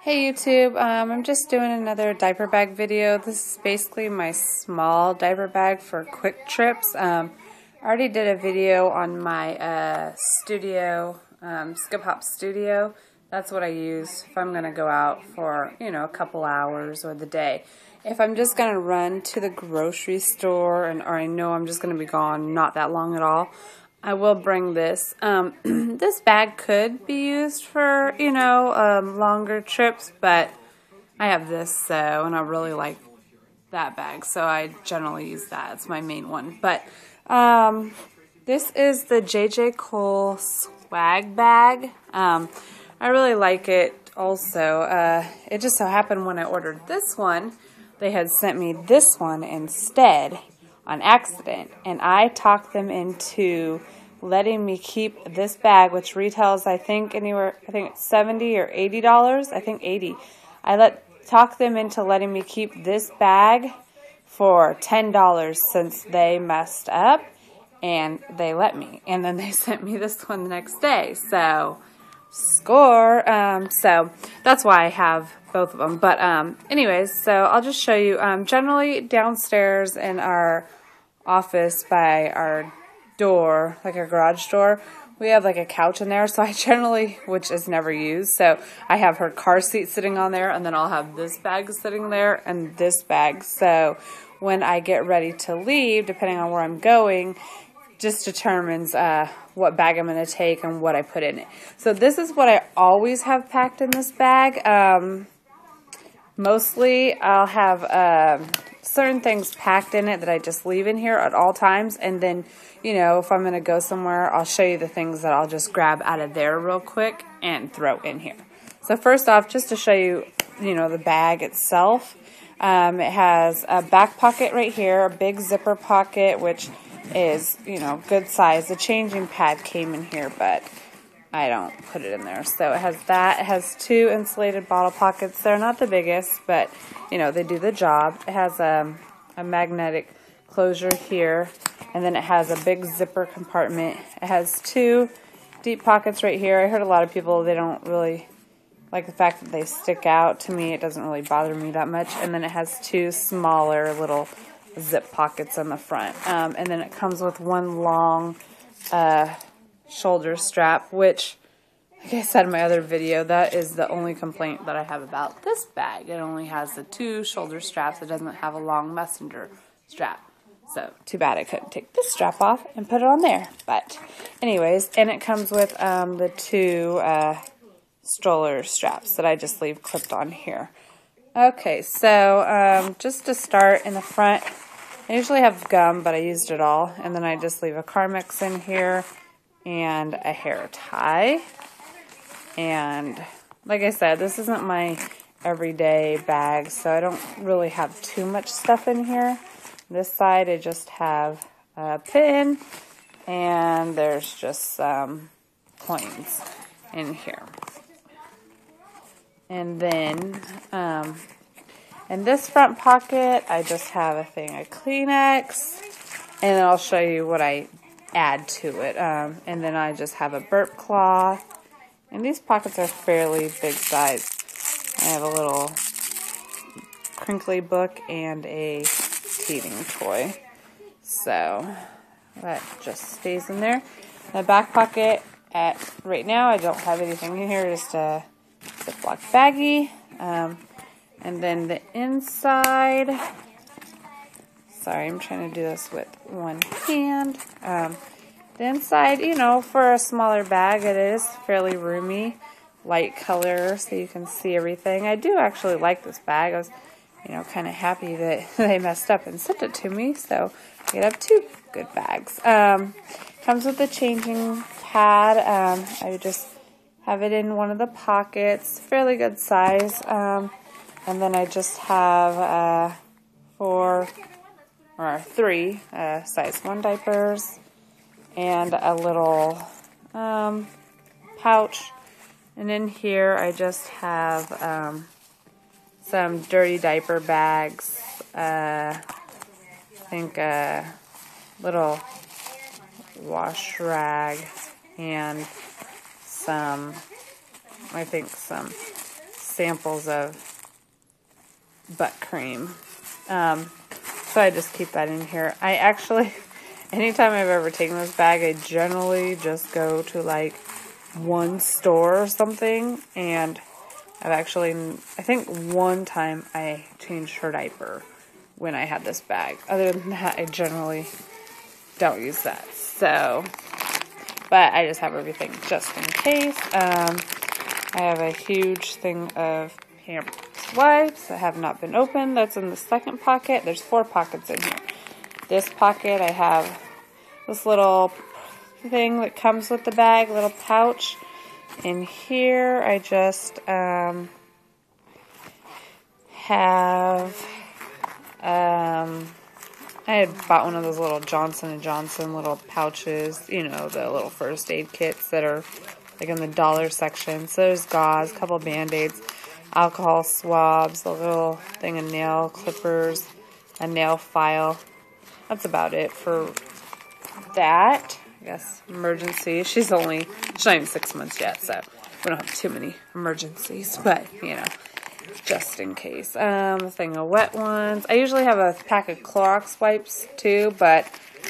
Hey YouTube, I'm just doing another diaper bag video. This is basically my small diaper bag for quick trips. I already did a video on my studio, Skip Hop Studio. That's what I use if I'm going to go out for, a couple hours or the day. If I'm just going to run to the grocery store or I know I'm just going to be gone not that long at all, I will bring this. This bag could be used for, longer trips, but I have this, and I really like that bag, so I generally use that. It's my main one. But this is the J.J. Cole swag bag. I really like it also. It just so happened when I ordered this one, they had sent me this one instead on accident, and I talked them into letting me keep this bag, which retails I think it's $70 or $80. I think $80. I talked them into letting me keep this bag for $10 since they messed up, and they let me. And then they sent me this one the next day. So score. So that's why I have both of them. But anyways, so I'll just show you. Generally downstairs in our office by our door, like our garage door, we have like a couch in there, so I generally, which is never used, so I have her car seat sitting on there, and then I'll have this bag sitting there and this bag. So when I get ready to leave, depending on where I'm going, just determines what bag I'm going to take and what I put in it. So this is what I always have packed in this bag. Mostly I'll have certain things packed in it that I just leave in here at all times, and then if I'm going to go somewhere, I'll show you the things that I'll just grab out of there real quick and throw in here. So first off, just to show you, the bag itself, it has a back pocket right here, a big zipper pocket, which is, good size. The changing pad came in here, but I don't put it in there. So it has that. It has two insulated bottle pockets. They're not the biggest, but, they do the job. It has a magnetic closure here, and then it has a big zipper compartment. It has two deep pockets right here. I heard a lot of people, they don't really like the fact that they stick out. To me, it doesn't really bother me that much. And then it has two smaller little zip pockets on the front. And then it comes with one long shoulder strap, which, like I said in my other video, that is the only complaint that I have about this bag. It only has the two shoulder straps. It doesn't have a long messenger strap. So, too bad I couldn't take this strap off and put it on there. But, anyways, and it comes with the two stroller straps that I just leave clipped on here. Okay, so just to start in the front, I usually have gum, but I used it all. And then I just leave a Carmex in here and a hair tie. And, like I said, this isn't my everyday bag, so I don't really have too much stuff in here. This side, I just have a pin, and there's just some coins in here. And then, in this front pocket, I just have a thing of Kleenex, and then I'll show you what I add to it. And then I just have a burp cloth, and these pockets are fairly big size. I have a little crinkly book and a teething toy, so that just stays in there. The back pocket, right now I don't have anything in here, just a Ziploc baggie. And then the inside, sorry, I'm trying to do this with one hand. The inside, for a smaller bag, it is fairly roomy, light color, so you can see everything. I do actually like this bag. I was kind of happy that they messed up and sent it to me, so I could have two good bags. Comes with a changing pad. I just have it in one of the pockets, fairly good size. And then I just have three size 1 diapers and a little pouch. And in here I just have some dirty diaper bags, I think a little wash rag, and some samples of butt cream. So I just keep that in here. I actually, anytime I've ever taken this bag, I generally just go to like one store or something, and I've actually, I think one time I changed her diaper when I had this bag. Other than that, I generally don't use that. So, but I just have everything just in case. I have a huge thing of Pampers wipes that have not been opened. That's in the second pocket. There's 4 pockets in here. This pocket, I have this little thing that comes with the bag, little pouch. In here, I just have I had bought one of those little Johnson & Johnson little pouches, you know, the little first aid kits that are like in the dollar section. So there's gauze, a couple Band-Aids, alcohol swabs, a little thing of nail clippers, a nail file. That's about it for that. I guess emergency. She's not even 6 months yet, so we don't have too many emergencies, but you know, just in case. A thing of wet ones. I usually have a pack of Clorox wipes too, but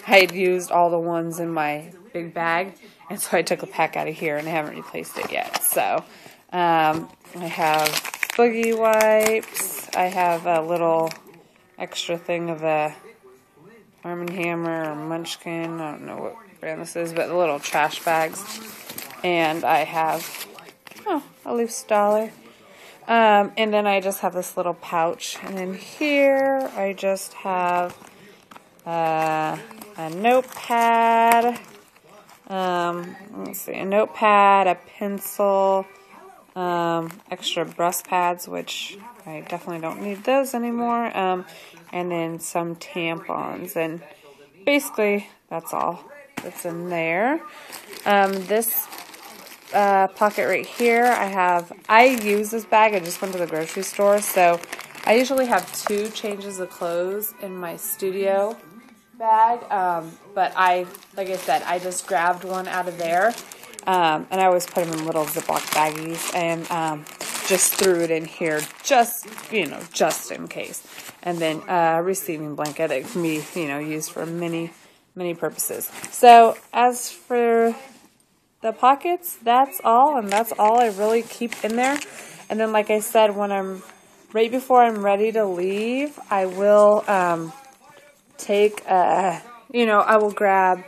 I had used all the ones in my big bag, and so I took a pack out of here and I haven't replaced it yet. So I have boogie wipes. I have a little extra thing of a Arm & Hammer or Munchkin. I don't know what brand this is, but the little trash bags. And I have a loose dollar. And then I just have this little pouch. And in here, I just have a notepad. Let's see, a notepad, a pencil, extra breast pads, which I definitely don't need those anymore. And then some tampons. And basically, that's all that's in there. This pocket right here, I use this bag. I just went to the grocery store, so I usually have 2 changes of clothes in my studio bag, but like I said, I just grabbed one out of there, and I always put them in little Ziploc baggies, and just threw it in here, just in case. And then a receiving blanket that can be, used for many purposes. So as for the pockets, that's all, and that's all I really keep in there. And then, like I said, right before I'm ready to leave, I will take, I will grab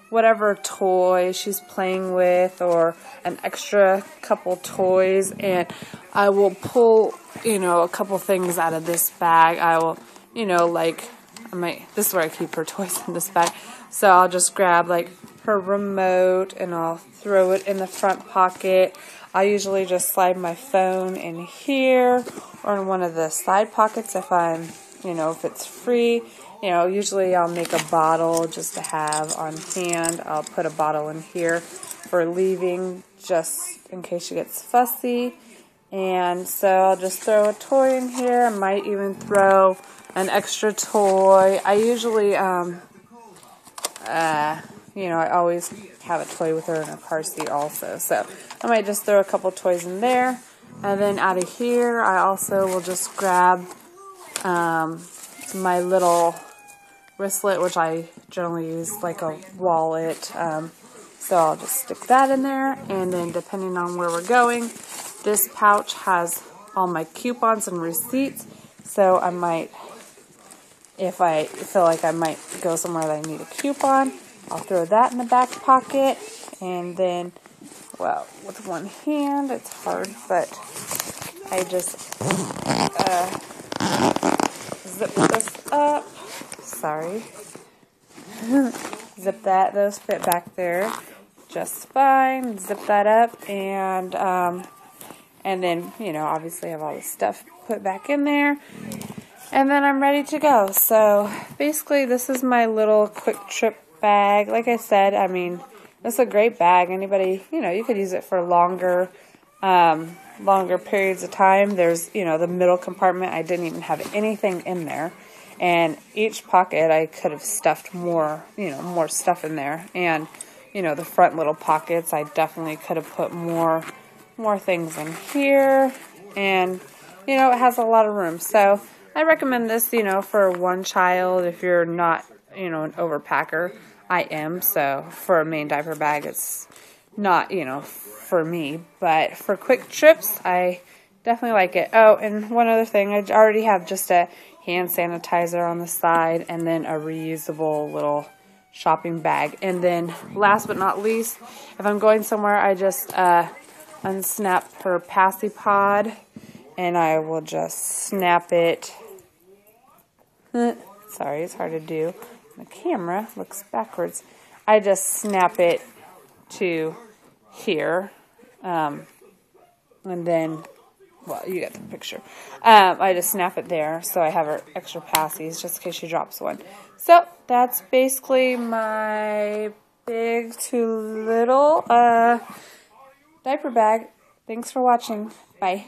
whatever toy she's playing with or an extra couple toys, and I will pull, a couple things out of this bag. I will, this is where I keep her toys in this bag. So I'll just grab like her remote and I'll throw it in the front pocket. I usually just slide my phone in here or in one of the side pockets if I'm, if it's free. Usually I'll make a bottle just to have on hand. I'll put a bottle in here for leaving just in case she gets fussy. And so I'll just throw a toy in here. I might even throw an extra toy. I usually, I always have a toy with her in her car seat also. So I might just throw a couple toys in there. And then out of here, I also will just grab my little wristlet, which I generally use like a wallet. So I'll just stick that in there. And then depending on where we're going, this pouch has all my coupons and receipts. So I might, if I feel like I might go somewhere that I need a coupon, I'll throw that in the back pocket. And then, well, with one hand, it's hard, but I just zip this up. Sorry. Zip those fit back there just fine. Zip that up, and then, obviously I have all the stuff put back in there. And then I'm ready to go. So basically this is my little quick trip bag. Like I said, it's a great bag. Anybody, you could use it for longer periods of time. There's, the middle compartment, I didn't even have anything in there. And each pocket I could have stuffed more stuff in there. And, the front little pockets, I definitely could have put more things in here. and, you know, it has a lot of room. So I recommend this, you know, for one child if you're not, you know, an overpacker. I am, so for a main diaper bag, it's not, you know, for me. But for quick trips, I definitely like it. Oh, and one other thing, I already have just a hand sanitizer on the side and then a reusable little shopping bag. And then last but not least, if I'm going somewhere, I just unsnap her passy pod and I will just snap it. Sorry, it's hard to do. The camera looks backwards. I just snap it to here. And then, well, you get the picture. I just snap it there so I have her extra passies just in case she drops one. So that's basically my big to little diaper bag. Thanks for watching. Bye.